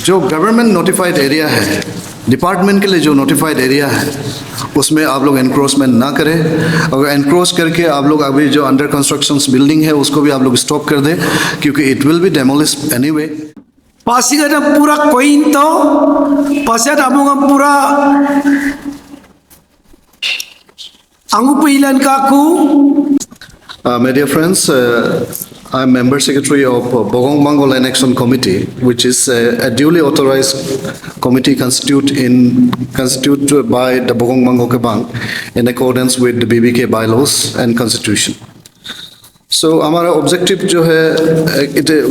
जो government notified area है, department के लिए जो नोटिफाइड एरिया है, उसमें आप लोग एनक्रोचमेंट ना करें। अगर एनक्रोच करके आप लोग अभी जो अंडर कंस्ट्रक्शन बिल्डिंग है उसको भी आप लोग स्टॉप कर दें, क्योंकि it will be demolished anyway. Pasighat पूरा कोइन तो पासीघाट अमुंग पूरा अंगु पिलन काकू। My dear friends, I am Member Secretary of Bogong Mango Land Action Committee, which is a duly authorized committee constituted by the Bogong Mango Kebang in accordance with the BBK bylaws and constitution. So, our objective जो है,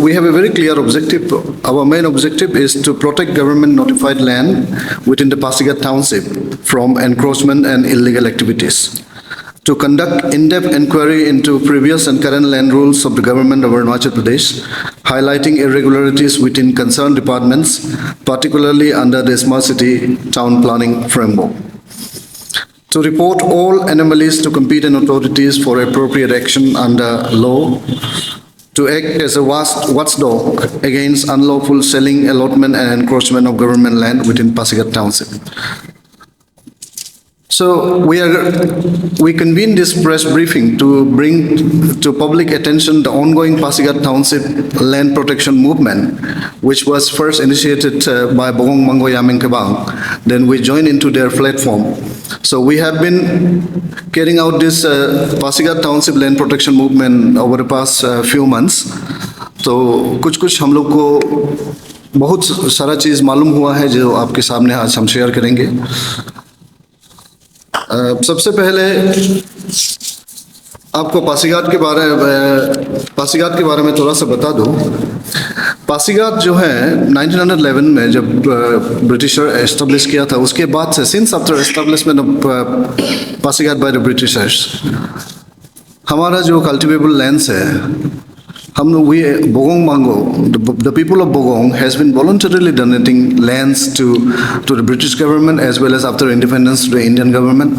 we have a very clear objective. Our main objective is to protect government notified land within the Pasighat township from encroachment and illegal activities. To conduct in-depth inquiry into previous and current land rules of the government of Arunachal Pradesh, highlighting irregularities within concerned departments, particularly under the Smart City Town Planning Framework. To report all anomalies to competent authorities for appropriate action under law, to act as a watchdog against unlawful selling, allotment and encroachment of government land within Pasighat Township. So we convened this press briefing to bring to public attention the ongoing Pasighat Township land protection movement, which was first initiated by Bogong Mango Yameng Kebang. Then we joined into their platform. So we have been carrying out this Pasighat Township land protection movement over the past few months. तो कुछ हम लोग को बहुत सारा चीज़ मालूम हुआ है जो आपके सामने आज हम शेयर करेंगे। सबसे पहले आपको पासीघाट के बारे में थोड़ा सा बता दूं। पासीघाट जो है 1911 में जब ब्रिटिशर एस्टेब्लिश किया था, उसके बाद से since after establishment of Pasighat by the Britishers, हमारा जो कल्टिवेबल लैंड्स है, हम लोग Bogong Mango, the people of Bogong has been voluntarily donating lands to the British government as well as after independence to the Indian government.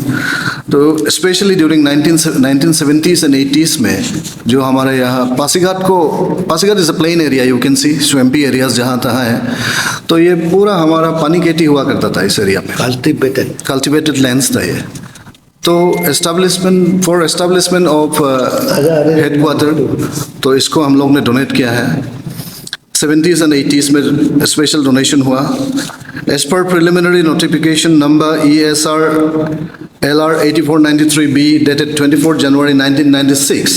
तो especially during 1970s and 80s में जो हमारे यहाँ Pasighat is a plain area, you can see swampy areas जहाँ तहाँ है, तो ये पूरा हमारा पानी खेती हुआ करता था इस एरिया में, cultivated lands था ये। तो एस्टेब्लिशमेंट ऑफ हेडक्वार्टर, तो इसको हम लोग ने डोनेट किया है। 70s and 80s में स्पेशल डोनेशन हुआ। एज पर preliminary notification number ESR LR 8493B dated 24 January 1996,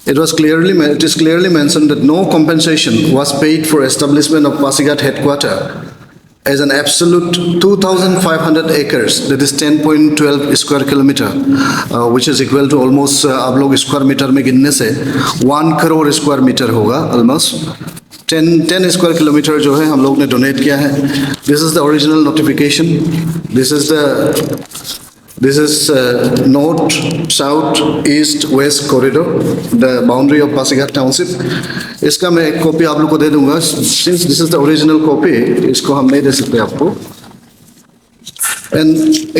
it is clearly mentioned that no compensation was paid for establishment of Pasighat headquarter as an absolute 2,500 acres, that is 10.12 square kilometer, which is equal to almost आप लोग square metre में गिनने से 1 crore square metre होगा, almost 10 square kilometre जो है हम लोग ने डोनेट किया है। This is the original notification. This is north, south, east, west corridor, the boundary of Pasighat Township. इसका मैं एक कॉपी आप लोग को दे दूंगा। Since this is the original copy, इसको हम नहीं दे सकते आपको। And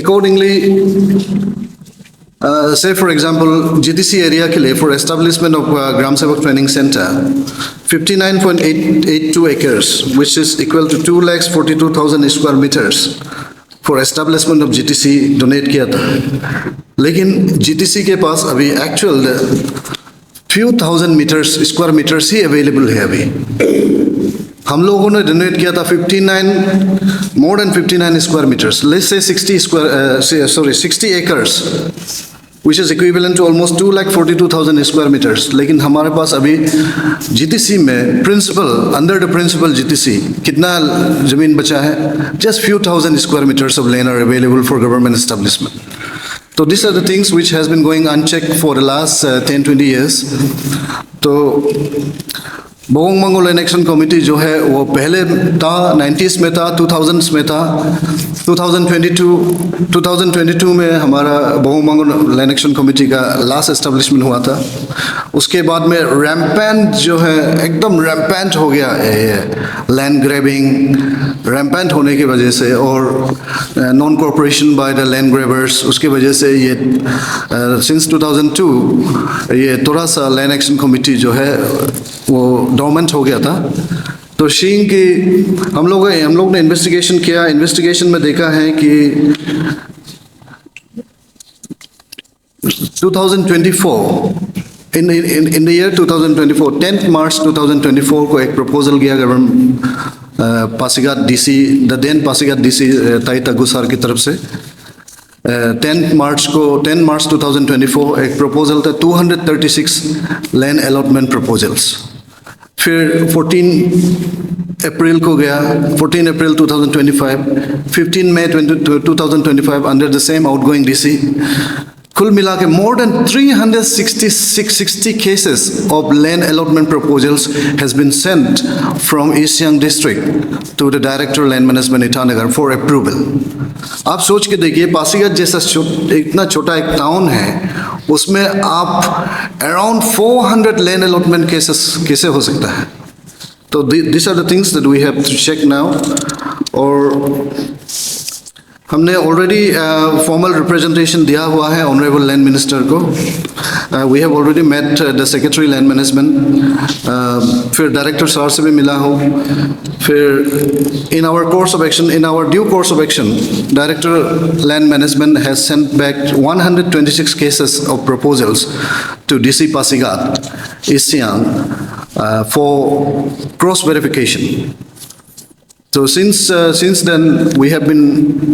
accordingly, say for example, GTC area के लिए for establishment of Gram Sevak Training Center, 59.82 acres, which is equal to 2,42,000 square meters. For establishment of GTC donate किया था, लेकिन GTC के पास अभी actual few thousand meters square meters ही available है अभी। हम लोगों ने डोनेट किया था more than 59 square meters, let's say 60 acres, which is equivalent to almost 2,42,000 square meters. लेकिन हमारे पास अभी GTC में under the principal GTC कितना जमीन बचा है? Just few thousand square meters of land are available for government establishment. So these are the things which has been going unchecked for the last 10-20 years. तो Bogong Mango Land Action Committee जो है वो पहले था 90s में था, 2000s में था, 2022 में हमारा Bogong Mango Land Action Committee का लास्ट एस्टेब्लिशमेंट हुआ था। उसके बाद में रैम्पेंट जो है एकदम रैम्पेंट हो गया है लैंड ग्रैबिंग, रैम्पेंट होने की वजह से और non corporation by the land grabbers, उसके वजह से ये सिंस 2002 ये थोड़ा सा लैंड एक्शन कमिटी जो है वो डोमेंट हो गया था। तो शीइंग की हम लोग ने इन्वेस्टिगेशन किया। इन्वेस्टिगेशन में देखा है कि 2024 in the year 2024 10th March 2024 को एक प्रपोजल गया government Pasighat DC the then Pasighat DC Tai Taggu sir की तरफ से 10 मार्च 2024 एक प्रपोजल था 236 लैंड अलॉटमेंट प्रपोजल्स। फिर 14 अप्रैल को गया 14 अप्रैल 2025 15 मई 2025 under the same outgoing DC कुल मिला के more than 360 cases of land allotment proposals has been sent from East Siang district to the Director Land Management Itanagar for approval। आप सोच के देखिए पासीघाट जैसा इतना छोटा एक टाउन है उसमें आप around 400 land allotment cases कैसे हो सकता है। तो these are the things that we have to check now। और हमने ऑलरेडी फॉर्मल रिप्रेजेंटेशन दिया हुआ है ऑनरेबल लैंड मिनिस्टर को। We have already met the secretary land management. फिर डायरेक्टर सर से भी मिला हो। फिर in our course of action in our due course of action director land management has sent back 126 cases of proposals to DC Pasighat East Siang for cross verification. So since then we have been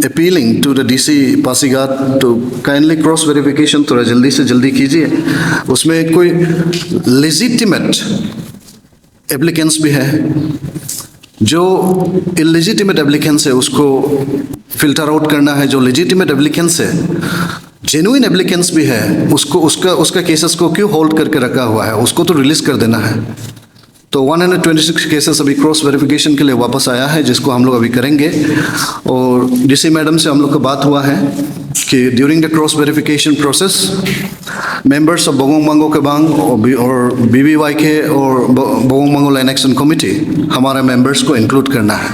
appealing to the DC Pasighat to kindly cross verification थोड़ा जल्दी से जल्दी कीजिए। उसमें कोई legitimate applicants भी है, जो illegitimate applicants है उसको filter out करना है। जो legitimate applicants है genuine applicants भी है उसको उसका cases को क्यों hold करके रखा हुआ है, उसको तो release कर देना है। तो 126 केसेस अभी क्रॉस वेरिफिकेशन के लिए वापस आया है जिसको हम लोग अभी करेंगे। और डीसी मैडम से हम लोग का बात हुआ है कि during the cross verification process members of Bogong Mango Kebang और BBYK और Bogong Mango land action committee हमारे मेंबर्स को इंक्लूड करना है।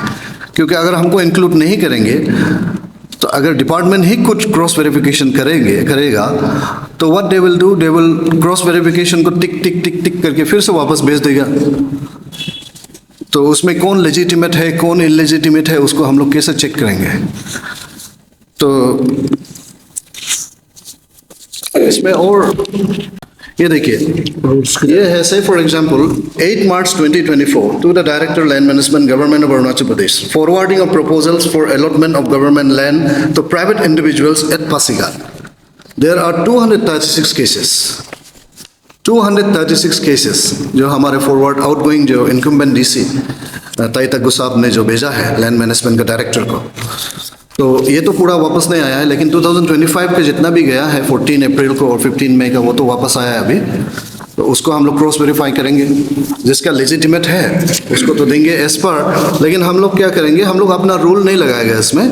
क्योंकि अगर हमको इंक्लूड नहीं करेंगे तो अगर डिपार्टमेंट ही कुछ क्रॉस वेरिफिकेशन करेगा तो what they will do, they will cross verification को टिक टिक टिक टिक करके फिर से वापस भेज देगा। तो उसमें कौन लेजिटिमेट है कौन इलेजिटिमेट है उसको हम लोग कैसे चेक करेंगे। तो इसमें और ये देखिए ये है से फॉर एग्जांपल 8 मार्च 2024 to the director land management government of Arunachal Pradesh forwarding of proposals for allotment of government land to private individuals at Pasighat. There are 236 cases 236 cases जो हमारे फॉरवर्ड आउटगोइंग जो इनकम्बेंट डीसी ताई तग्गू साहब ने जो भेजा है लैंड मैनेजमेंट का डायरेक्टर को। तो ये तो पूरा वापस नहीं आया है, लेकिन 2025 का जितना भी गया है 14 अप्रैल को और 15 मई का वो तो वापस आया है अभी। तो उसको हम लोग क्रॉस वेरीफाई करेंगे, जिसका लेजिटिमेट है उसको तो देंगे एज पर। लेकिन हम लोग क्या करेंगे, हम लोग अपना रूल नहीं लगाएगा इसमें,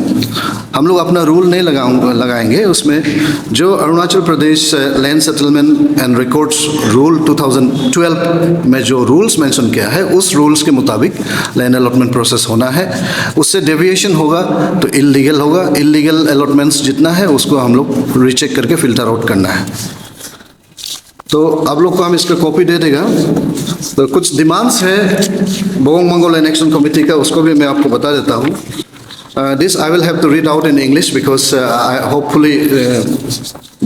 हम लोग अपना रूल नहीं लगाएंगे उसमें। जो Arunachal Pradesh land settlement and records rule 2012 में जो रूल्स मेंशन किया है उस रूल्स के मुताबिक लैंड अलॉटमेंट प्रोसेस होना है। उससे डेविएशन होगा तो इलीगल होगा। इलीगल अलॉटमेंट्स जितना है उसको हम लोग रीचेक करके फिल्टर आउट करना है। तो आप लोग को हम इसका कॉपी दे देगा। तो कुछ डिमांड्स है बोगोंग मांगो लैंड एक्शन कमेटी का, उसको भी मैं आपको बता देता हूँ। This I will have to read out in English because hopefully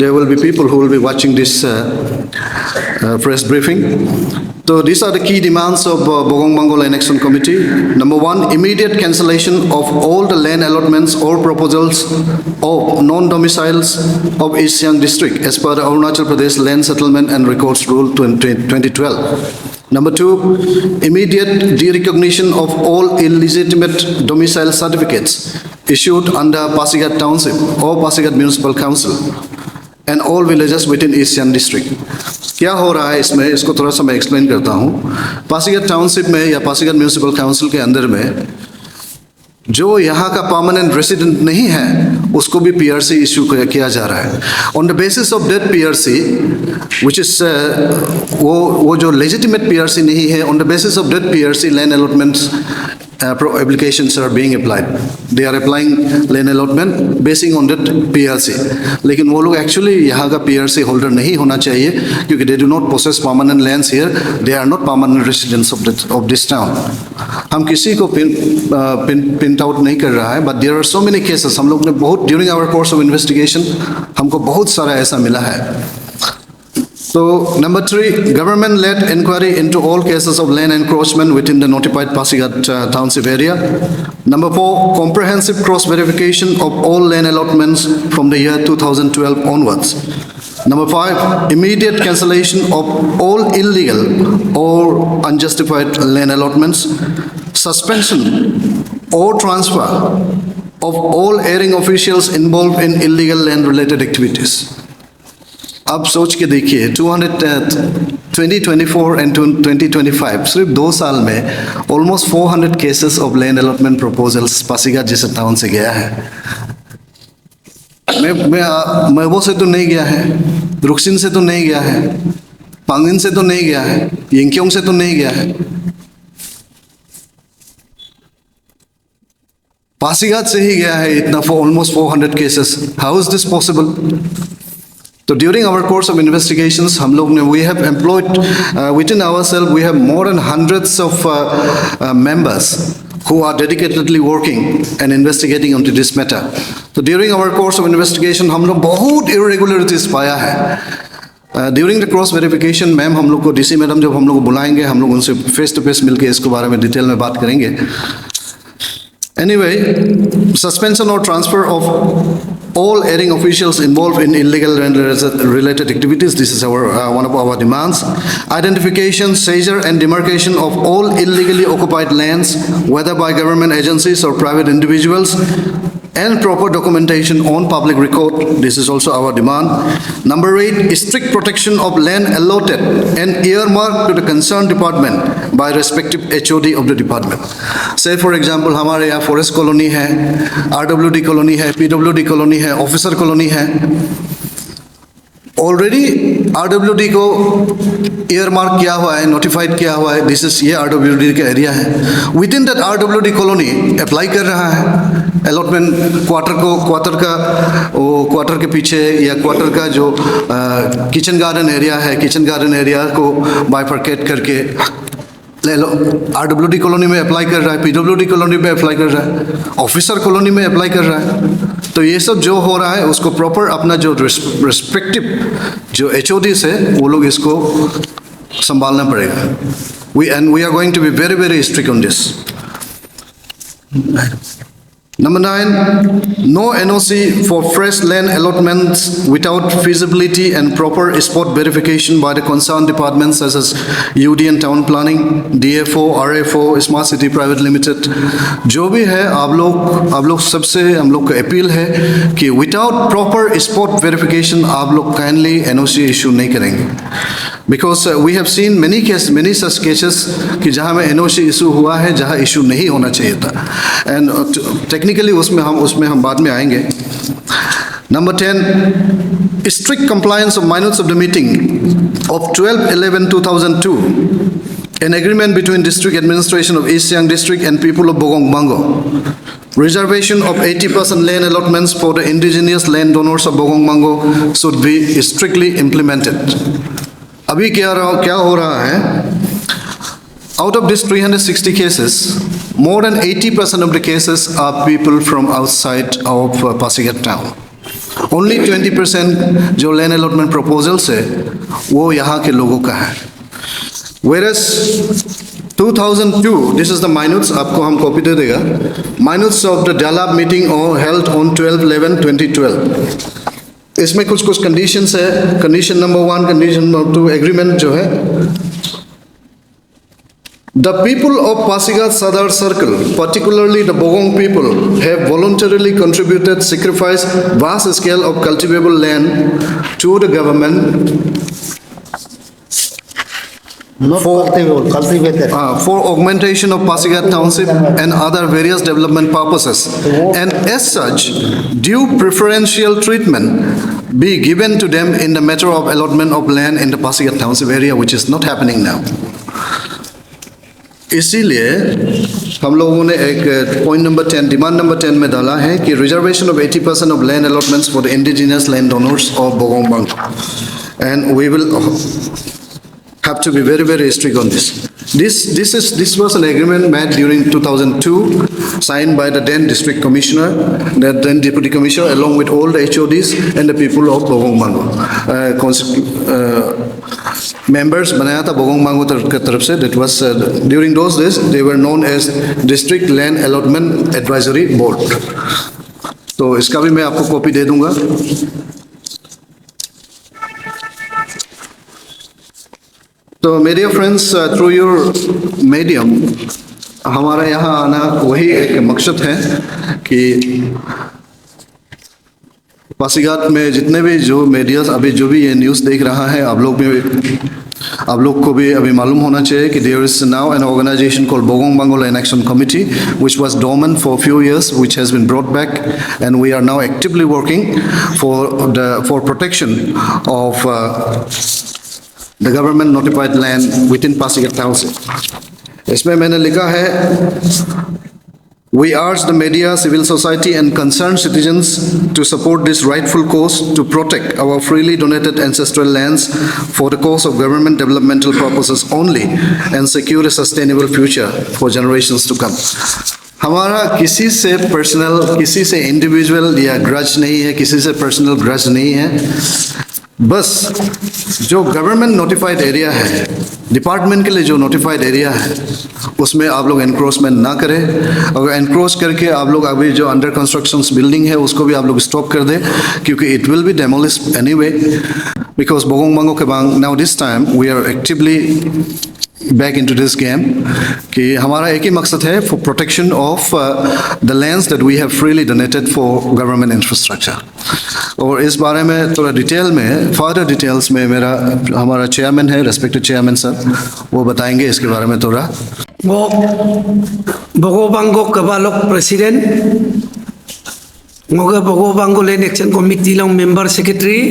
there will be people who will be watching this press briefing. So these are the key demands of Bogoong Mango Land Action Committee. Number one, immediate cancellation of all the land allotments or proposals of non-domiciles of East Siang District as per the Arunachal Pradesh Land Settlement and Records Rule 2012. Number two, immediate derecognition of all illegitimate domicile certificates issued under Pasighat Township or Pasighat Municipal Council and all villages within East Siang District. क्या हो रहा है इसमें, इसको थोड़ा सा मैं explain करता हूँ। पासीघाट टाउनशिप में या पासीघाट म्यूनिसिपल काउंसिल के अंदर में जो यहाँ का परमानेंट रेसिडेंट नहीं है उसको भी पीआरसी इशू किया जा रहा है। On the basis of that PRC which is वो जो लेजिटिमेट पीआरसी नहीं है, on the basis of that PRC land allotments applications are being applied. They are applying land allotment basing on that PRC. लेकिन वो लोग actually यहाँ का PRC holder नहीं होना चाहिए क्योंकि they do not possess permanent lands here. They are not permanent residents of this town. हम किसी को pin out नहीं कर रहा है, but there are so many cases. हम लोग ने बहुत during our course of investigation हमको बहुत सारा ऐसा मिला है. So, number 3, government-led inquiry into all cases of land encroachment within the notified Pasigat township area. Number 4, comprehensive cross-verification of all land allotments from the year 2012 onwards. Number 5, immediate cancellation of all illegal or unjustified land allotments. Suspension or transfer of all erring officials involved in illegal land-related activities. अब सोच के देखिए 2024 and 2025 सिर्फ 2 साल में almost 400 cases of land allotment proposals Pasighat जैसे town से गया है. मैं महबो से तो नहीं गया है, रुक्सिन से तो नहीं गया है, पांगिन से तो नहीं गया है, यिंक्योंग से तो नहीं गया है, पासीघाट से ही गया है इतना almost 400 cases. How is this possible? So during our course of investigations, we have employed within ourselves, we have more than hundreds of members who are dedicatedly working and investigating onto this matter. So during our course of investigation, हम लोग बहुत irregularities पाया है. During the cross verification, ma'am हम लोग को DC madam जब हम लोग को बुलाएंगे, हम लोग उनसे फेस टू फेस मिलके इसके बारे में डिटेल में बात करेंगे. Anyway, suspension or transfer of all erring officials involved in illegal related activities. This is one of our demands. Identification, seizure and demarcation of all illegally occupied lands, whether by government agencies or private individuals, and proper documentation on public record. This is also our demand. Number 8, strict protection of land allotted and earmarked to the concerned department by respective HOD of the department. Say for example, हमारे यहाँ forest colony है, RWD colony है, PWD colony है, officer colony है. Already RWD को earmark किया हुआ है, notified किया हुआ है, this is ये RWD का एरिया है. Within that RWD colony apply कर रहा है अलॉटमेंट क्वार्टर के पीछे या क्वार्टर का जो किचन गार्डन एरिया है, किचन गार्डन एरिया को बाइफरकेट करके RWD कॉलोनी में अप्लाई कर रहा है, PWD कॉलोनी में अप्लाई कर रहा है, ऑफिसर कॉलोनी में अप्लाई कर रहा है. तो ये सब जो हो रहा है उसको प्रॉपर अपना जो रिस्पेक्टिव जो HODs है वो लोग इसको संभालना पड़ेगा. We are going to be very, very strict on this. Number 9, no NOC for fresh land allotments without feasibility and proper spot verification by the concerned departments such as UD and Town Planning, DFO, RFO, Smart City Private Limited. जो भी है आप लोग सबसे हम लोग का appeal है कि without proper spot verification आप लोग kindly NOC issue नहीं करेंगे. Because we have seen many such cases कि जहाँ में NOC issue हुआ है जहाँ issue नहीं होना चाहिए था. And technically उसमें हम बाद में आएंगे. Number 10, strict compliance of minutes of the meeting of 12/11/2002, an agreement between District Administration of East Siang District and people of Bogong Bango. Reservation of 80% land allotments for the indigenous landowners of Bogong Bango should be strictly implemented. अभी क्या हो रहा है? Out of these 360 cases, more than 80% of the cases are people from outside of Pasighat town. Only 20% जो land allotment proposals है वो यहाँ के लोगों का है. Whereas 2002, this is the minutes, आपको हम कॉपी दे देगा. Minutes of the dialogue meeting held on 12/11/2012. इसमें कुछ कंडीशंस है. Condition number 1, condition number 2, agreement जो है. The people of Pasighat Sadar Circle, particularly the Bogong people, have voluntarily contributed, sacrificed vast scale of cultivable land to the government for augmentation of Pasighat Township and other various development purposes. And as such, due preferential treatment be given to them in the matter of allotment of land in the Pasighat Township area, which is not happening now. इसीलिए हम लोगों ने एक point number 10, demand number 10 में डाला है कि reservation of 80% of land allotments for the indigenous land owners of Bogong Bango, and we will have to be very, very strict on this. This was an agreement made during 2002, signed by the then district commissioner, the then deputy commissioner, along with all the HODs and the people of Bogong Bango. Members बनाया था बोगोंग बांगो की तरफ से. That was during those days they were known as District Land Allotment Advisory Board. तो इसका भी मैं आपको कॉपी दे दूंगा. तो मेरे फ्रेंड्स, थ्रू योर मीडियम हमारा यहाँ आना वही एक मकसद है कि पासीघाट में जितने भी जो मीडिया अभी जो भी ये न्यूज़ देख रहा है, आप लोग को भी अभी मालूम होना चाहिए कि there is now an organization called Bogong Bango land action committee which was dormant for few years, which has been brought back, and we are now actively working for protection of the government notified land within Pasighat Township. इसमें मैंने लिखा है, we urge the media, civil society and concerned citizens to support this rightful cause to protect our freely donated ancestral lands for the cause of government developmental purposes only and secure a sustainable future for generations to come. हमारा किसी से personal, किसी से individual या grudge नहीं है, किसी से पर्सनल ग्रज नहीं है. बस जो गवर्नमेंट नोटिफाइड एरिया है, डिपार्टमेंट के लिए जो नोटिफाइड एरिया है, उसमें आप लोग एनक्रोचमेंट ना करें. अगर एनक्रोच करके आप लोग अभी जो अंडर कंस्ट्रक्शन बिल्डिंग है उसको भी आप लोग स्टॉप कर दें, क्योंकि it will be demolished anyway. Because Bogong Bango Kebang now this time we are actively back into this game कि हमारा एक ही मकसद है, for protection of the lands that we have freely donated for government infrastructure. और इस बारे में थोड़ा डिटेल में, फर्दर डिटेल्स में हमारा चेयरमैन है, रेस्पेक्टेड चेयरमैन सर, वो बताएंगे इसके बारे में थोड़ा. वो बोगोंग बांगो कबालोक प्रेसिडेंट, मोगे Bogong Bango land action committee लोग मेंबर सेक्रेटरी,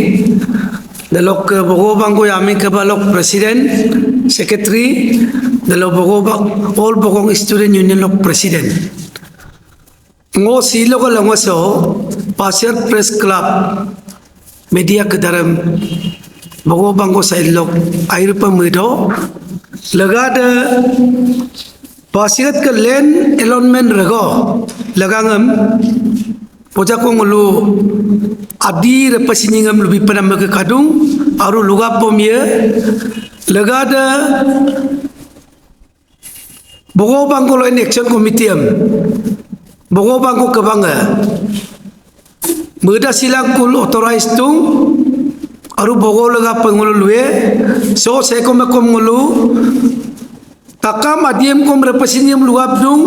दलोक बोगोंग बांगो यामी कबालोक प्रेसिडेंट सेक्रेटरी, दलो Bogong all Bogong student union लोग president. ngô si lo ko lang so Pasighat Press Club media kedaram bogo bango sai lok air pamido lagada Pasighat ka land allotment rego lagangam poja ko ngulu adi repasiningam lubi panam ke kadung aru luga pomye lagada bogo bango lo action committee am bogo bango kabanga muda silang kul authorized tung aru bogo laga pengulu luwe so sekom ngulu takam adiem kom represinium luap dung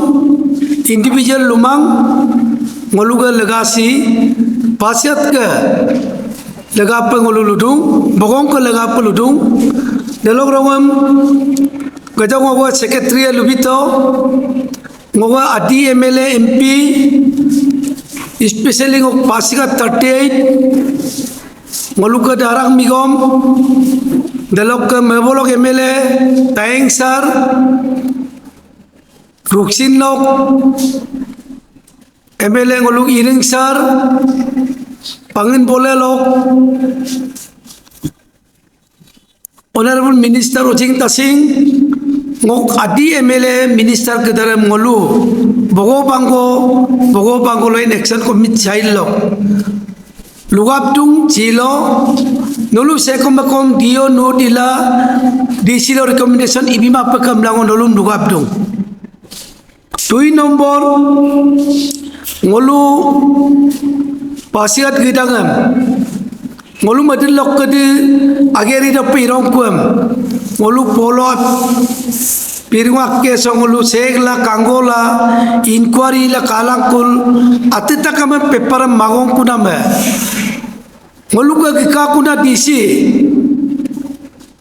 individual lumang ngulu ga legasi Pasighat ka laga pengulu ludung bogong ka laga peludung delok rongam gajang ngwa secretary lubito ngwa adi MLA MP especially ngok Pasighat 38 ngoluka darang migom dalok ke mebolok MLA Taeng Sar Ruksin Lok MLA ngoluk Iring Sar Pangin Bole Lok Honorable Minister Ojing Tasing ngok adi MLA minister ke dalam ngolu bogo bango lain action committee chail lo lugap tung chilo nolu sekom dio no dila DC lo recommendation ibima pakam langon nolum lugap tung 2 nomor ngolu Pasighat gidangam ngolu madin lok kedi ageri da pirong kuam ngolu polot pirwak ke songolu segla kangola inquiry la kalangkul atita kama paper magong kuna me ngolu ka kuna DC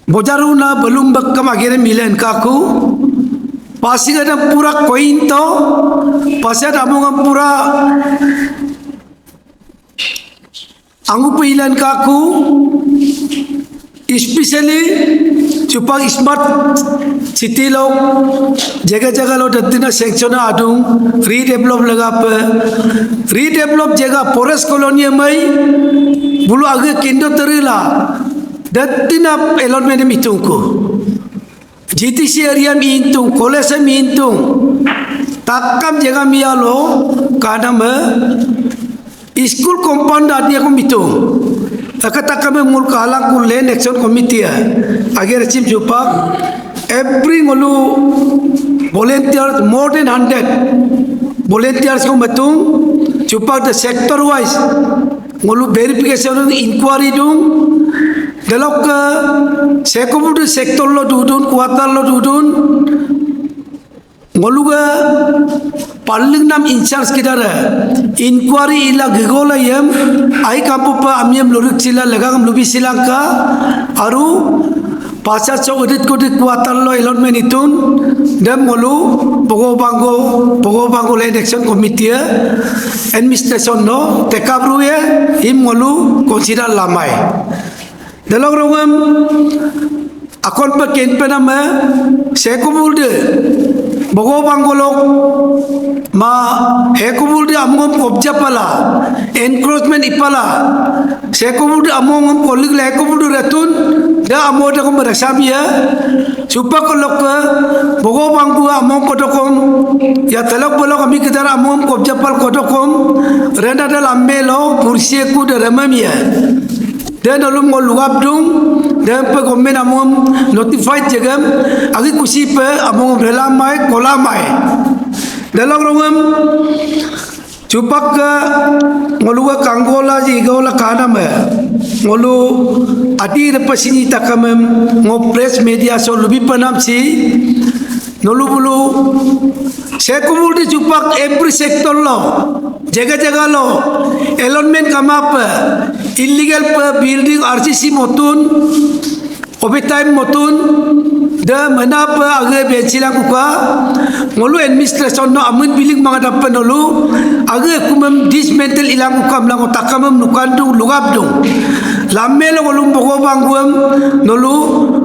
bojaruna belum bakam agere milen kaku Pasighat pura coin to Pasighat among pura angu pilan kaku especially Cupang smart city लोग जगह जगह लो दत्तिना section आदू redevelop लगा पे redevelop जगह forest colony में बुलो आगे किंडो तरीला दत्तिना एलोनमेंट में इतुं को GTC एरिया में इतुं कॉलेज में इतुं ताकम जगह मिया लो काना में स्कूल कंपाउंड आदि को मितुं ताकम में मूल काला को लैंड एक्शन कमिटी है आगे रचिम जुपाक every ngolu volunteers more than 100 volunteers ko matung chupak the sector wise ngolu verification inquiry dung dalok ke sekomudu sector lo dudun kuatal lo dudun ngolu ga paling nam in-charge kidara inquiry ila gigola yem ai kampu pa amyem lurik sila legam lubi silangka aru pasal so edit kodit kuatan lo allotment itun dem ngolu pogo bango land action committee administration no tekabru ye him ngolu consider lamai dalog rongam akon pa ken pa nama sekumulde pogo bango lo ma hekumulde amgom kobja pala encroachment ipala sekumulde amgom kolig le hekumulde ratun da amoda ko merasabia supa ko lok bogo bangku among kotokom ya telok bolok kami kedara among ko japal kotokom renda dal ambelo pursie ku de ramamia dan alum ngol luap dung dan pe komen among notified jagam agi kusi pe among relamai kolamai dalam rongam cupak ngoluga kanggola jigola kana me ngolu adi repasini takamem ngopres media so lebih panam si nolu bulu sekumul di cupak every sector lo jaga-jaga lo allotment kamap illegal building RCC motun overtime motun da manapa age bechilang kuka ngolu administration no amun bilik mangadapan nolu age kumam dismantle ilang ukam lang takamam nukandung lugabdung lammelo ngolum bogo banguam nolu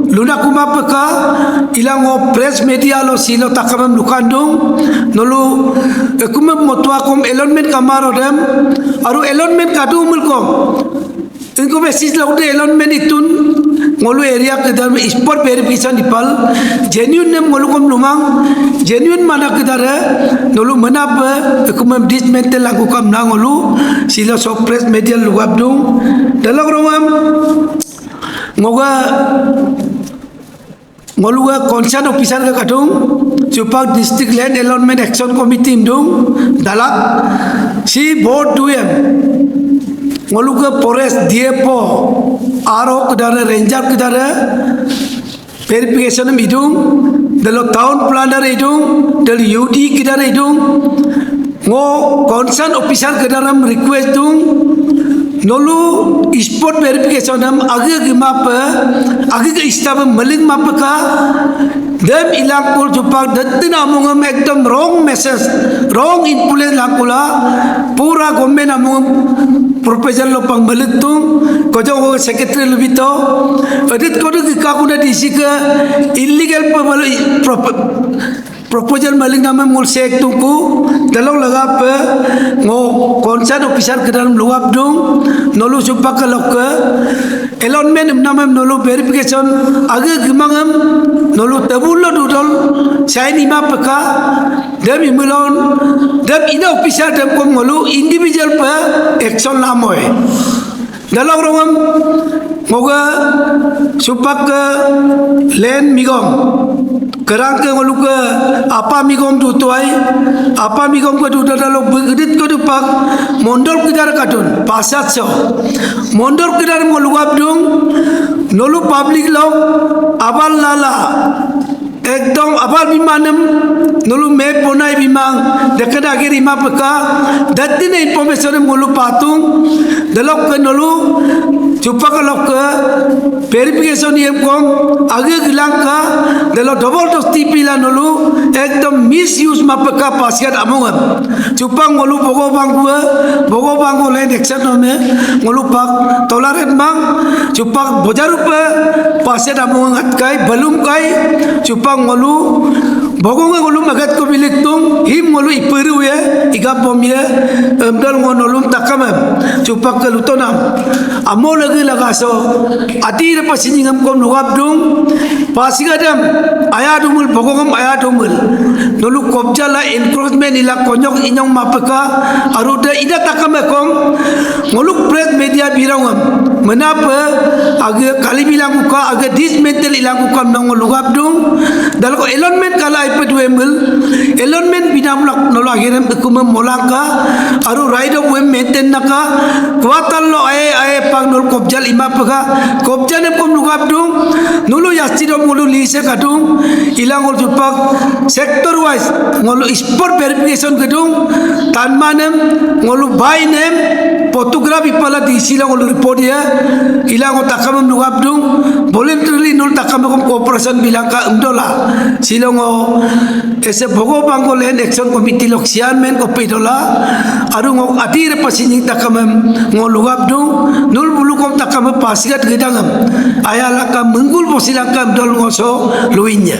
luna kumapaka ilang press media lo silo takamam nukandung nolu kumam motwakom allotment kamarodem aru allotment kadumulkom इनको basis लगते allotment इतुन ngolu area kedar spot verification dipal genuine nem ngolu kom lumang genuine mana kedara nolu manap kumam dismantle lagu kam na ngolu sila suppress media lugab dung dalam romam ngoga ngolu ga concern officer ka kadung Supak district land allotment action committee dung dalak si board 2M ngolu ke forest diepo aro kedara ranger kedara verification hidung dalo town planner hidung dalo UD kedara hidung ngo concern officer kedara request dung nolu spot verification am age gimap age ke istab maling mapka dem ilang pul jupak datina mungam ekdom wrong message wrong influence lakula pura gombe namung proposal lo pang balik tu kojo secretary lebih to edit kodo ka kuda disika illegal proposal maling nama mul sek tu ku dalam lagap ngo concern officer ke dalam luap dung nolu supak lok allotment nama nolu verification age gimangam nolu tabul dudol sign ima peka dem imulon dem ina officer dem kom ngolu individual pa action lamoy dalam rongam moga supak land migom kerang ke ngolu ke apa migom tu tuai apa migom ke tu dalam begedit ke dupak mondol kedar kadun pasat so mondol kedar ngolu abdung nolu public law abal lala ekdom abal bimanem nolu map bonai bimang dekat akhir ima peka datin information ngolu patung dalok ke nolu cupa kalau ke verification yang kom agak hilang ke dalam double dose TP lah nulu ekdom misuse mapeka pasiat amungam cupa ngolu bogo bangku lain action nome ngolu pak tolerant bang cupa bojarupa pasiat amungam atkai belum kai cupa ngolu bogo ngolu magat ko bilik tung him ngolu iperu ya igap bom ya dal ngolu takamam cupa ke lutonam amo lagi lagaso ati re pasingam kom lugap dung pasigadam ayadumul bogongam ayadumul nulu kopja la encroachment ila konyok inyong mapeka aruda ida takamekom ngoluk press media birangam menapa aga kali bilang uka aga dismantle ilang uka nong lugap dung dal ko alignment kala ipedwemel alignment binamlak nolo akhirem kumem molaka aru right of way maintain naka kuatal lo ay pang nol kopja lima peka kopja nem kom lugap dung nulu yastidom ngulu lise kadung ilang ul jupak sector wise ngolu sport verification gedung tanmanem ngolu by name photography pala di silang ngolu report ya ilang takam nugap dung voluntarily nul takam kom cooperation bilang ka dola silang ese bogo bangko land action committee loksian men ko pedola aru ngok adir pasini takam ngolu gap dung nul bulu kom takam pasigat gedangam ayala ka menggul posilang kam dol ngoso luinya